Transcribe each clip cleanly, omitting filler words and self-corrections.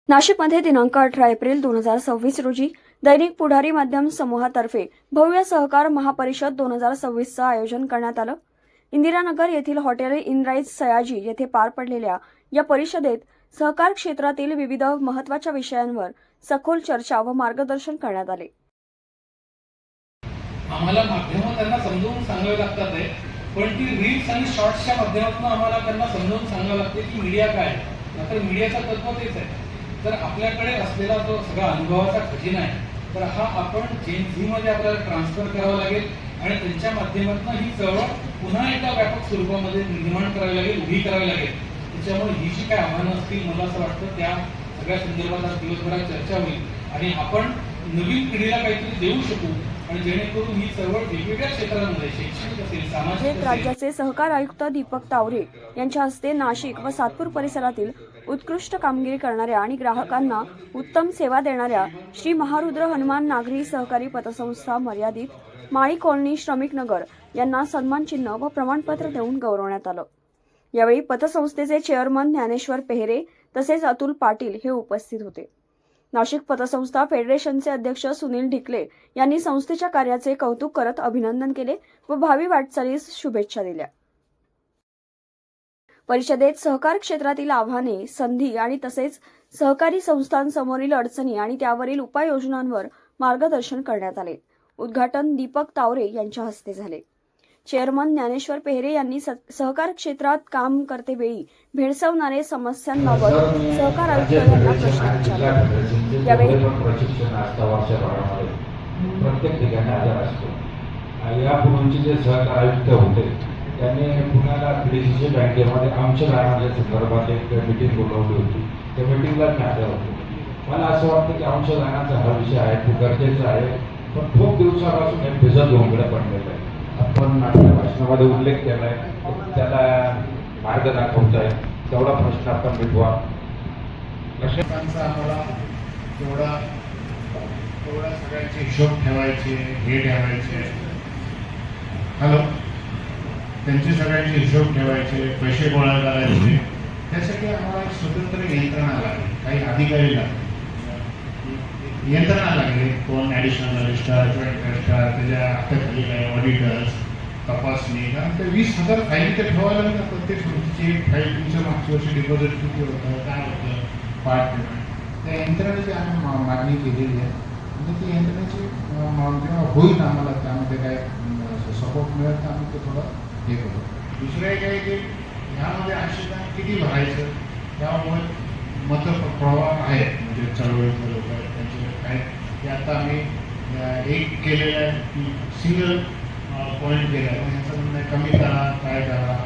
नाशिकमध्ये दिनांक 18 एप्रिल 2026 रोजी दैनिक पुढारी माध्यम समूहातर्फे भव्य सहकार महापरिषद 2026चं आयोजन करण्यात आलं. इंदिरानगर येथील हॉटेल इनराईज सयाजी येथे पार पडलेल्या या परिषदेत सहकार क्षेत्रातील विविध महत्त्वाच्या विषयांवर सखोल चर्चा व मार्गदर्शन करण्यात आले. आम्हाला माध्यम त्यांना समजावून सांगावे लागतात आहे, पण ती रील्स आणि शॉर्ट्सच्या माध्यमातून आम्हाला त्यांना समजावून सांगावं लागते की मीडिया काय आहे. तर मीडियाचं तत्व तेच आहे. तर आपल्याकडे असलेला जो सगळा अनुभवाचा खजिना आहे, तर हा आपण जेन झीमध्ये आपल्याला ट्रान्सफर करावा लागेल आणि त्यांच्या माध्यमातून ही चळवळ पुन्हा एका व्यापक स्वरूपामध्ये निर्माण करावी लागेल, उभी करावी लागेल. त्याच्यामुळे ही जी काय आव्हानं असतील, मला असं वाटतं त्या सगळ्या संदर्भात आज दिवसभरात चर्चा होईल आणि आपण नवीन पिढीला काहीतरी देऊ शकू आणि जेणेकरून ही चळवळ वेगवेगळ्या क्षेत्रांमध्ये शैक्षणिक असेल, सामाजिक राज्याचे सहकार आयुक्त दीपक तावरे यांच्या हस्ते नाशिक व सातपूर परिसरातील उत्कृष्ट कामगिरी करणाऱ्या आणि ग्राहकांना उत्तम सेवा देणाऱ्या श्री महारुद्र हनुमान नागरी सहकारी पतसंस्था मर्यादित माळी कॉलनी श्रमिक नगर यांना सन्मान चिन्ह व प्रमाणपत्र देऊन गौरवण्यात आलं. यावेळी पतसंस्थेचे चेअरमन ज्ञानेश्वर पेहरे तसेच अतुल पाटील हे उपस्थित होते. नाशिक पतसंस्था फेडरेशनचे अध्यक्ष सुनील ढिकले यांनी संस्थेच्या कार्याचे कौतुक करत अभिनंदन केले व भावी वाटचालीस शुभेच्छा दिल्या. परिषदेत सहकार क्षेत्रातील आव्हाने, संधी आणि तसेच सहकारी संस्थांसमोरील अडचणी आणि त्यावरील उपाययोजनांवर मार्गदर्शन करण्यात आले. उद्घाटन दीपक तावरे यांच्या हस्ते झाले. चेअरमन ज्ञानेश्वर पेहरे यांनी सहकार क्षेत्रात काम करतेवेळी भेडसावणारे समस्यांबाबत सहकार आयुक्त यांना प्रश्न विचारले. यावेळी प्रत्येक ठिकाणी आजार असतो. यापूर्वीचे जे सहकार आयुक्त होते त्यांनी पुण्याला PDCC बँकेमध्ये अंशदानाच्या संदर्भात एक मीटिंग बोलवली होती. त्या मीटिंगला मी आलो होतो. मला असं वाटतं की अंशदानाचा हा विषय आहे, तो गरजेचा आहे, पण खूप दिवसापासून हे भिजत गोंधळ पडलेलं आहे. आपण आपल्या भाषणामध्ये उल्लेख केला आहे, त्याला मार्ग दाखवता आहे, तेवढा प्रश्न आपण मिटवा. लक्षांचा आम्हाला तेवढा सगळ्यांचे हिशोब ठेवायचे, हे ठेवायचे, हॅलो, त्यांचे सगळ्यांचे हिशोब ठेवायचे, पैसे गोळा करायचे, त्यासाठी आम्हाला एक स्वतंत्र यंत्रणा लागली, काही अधिकारी लागले, यंत्रणा लागली. कोण ॲडिशनल रजिस्ट्रार, जॉईंट रजिस्ट्रार, त्याच्या हाताखाली काही ऑडिटर्स, तपासणी, कारण ते 20,000 फाईल ते ठेवायला लागतात. प्रत्येक गोष्टीची एक फाईल, तुमच्या मागच्या वर्षी डिपॉझिट किती होतं, काय होतं, पार्ट पेमेंट, त्या यंत्रणेची आम्ही मागणी केलेली आहे. म्हणजे ती यंत्रणेची जेव्हा होईल आम्हाला त्यामध्ये काय सपोर्ट मिळेल तर आम्ही ते थोडं हे करू. दुसरं एक आहे की ह्यामध्ये अंशदान किती भरायचं, त्यामुळे मतप्रवाह आहेत, म्हणजे चळवळीतले लोक आहेत त्यांचे काय ते आता आम्ही एक केलेलं आहे की सिंगल पॉईंट केलं आहे. ह्याचं म्हणणं कमी करा, काय करा,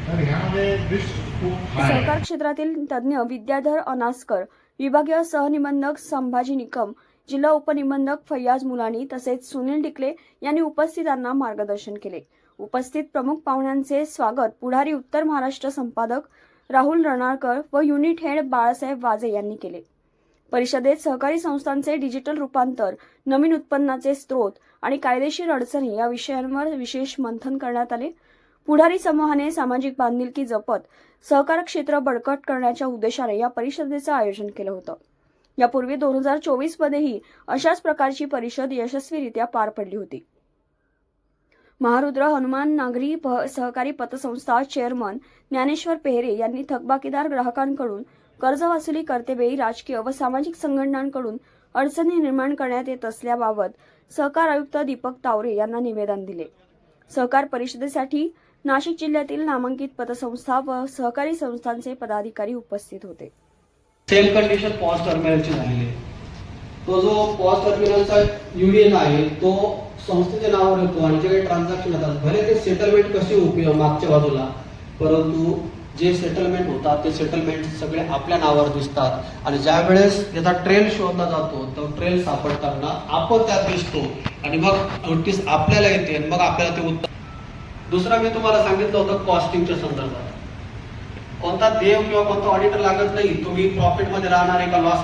तर ह्यामध्ये रिस्क खूप हाय. सहकार क्षेत्रातील तज्ज्ञ विद्याधर अनास्कर, विभागीय सहनिबंधक संभाजी निकम, जिल्हा उपनिबंधक फैयाज मुलानी तसेच सुनील ढिकले यांनी उपस्थितांना मार्गदर्शन केले. उपस्थित प्रमुख पाहुण्यांचे स्वागत पुढारी उत्तर महाराष्ट्र संपादक राहुल रणाळकर व युनिट हेड बाळासाहेब वाजे यांनी केले. परिषदेत सहकारी संस्थांचे डिजिटल रूपांतर, नवीन उत्पन्नाचे स्रोत आणि कायदेशीर अडचणी या विषयांवर विशेष मंथन करण्यात आले. पुढारी समूहाने सामाजिक बांधिलकी जपत सहकार क्षेत्र बळकट करण्याच्या उद्देशाने या परिषदेचं आयोजन केलं होतं. यापूर्वी 2024 मध्येही अशाच प्रकारची परिषद यशस्वीरित्या पार पडली होती. महारुद्र हनुमान नागरी सहकारी पतसंस्था चेअरमन ज्ञानेश्वर पेहरे यांनी थकबाकीदार ग्राहकांकडून कर्ज वसुली करतेवेळी राजकीय व सामाजिक संघटनांकडून अडचणी निर्माण करण्यात येत असल्याबाबत सहकार आयुक्त दीपक तावरे यांना निवेदन दिले. सहकार परिषदेसाठी नाशिक जिल्ह्यातील नामांकित पतसंस्था व सहकारी संस्थांचे पदाधिकारी उपस्थित होते. सेम कंडिशन पॉज टर्मिनलची झालेली आहे. तो जो पॉज टर्मिनलचा युनियन आहे तो संस्थेच्या नावावर येतो आणि जे काही ट्रान्झॅक्शन होतात, भले ते सेटलमेंट कसे होते मागच्या बाजूला, परंतु जे सेटलमेंट होतात ते सेटलमेंट सगळे आपल्या नावावर दिसतात आणि ज्या वेळेस त्याचा ट्रेल शोधला जातो तो ट्रेल सापडताना आपण त्यात दिसतो आणि मग नोटीस आपल्याला येते आणि मग आपल्याला ते उत्तर. दुसरा मी तुम्हाला सांगितलं होतं कॉस्टिंगच्या संदर्भात, कोणता देव किंवा कोणता ऑडिटर लागत नाही. तुम्ही प्रॉफिट मध्ये राहणार आहे का लॉस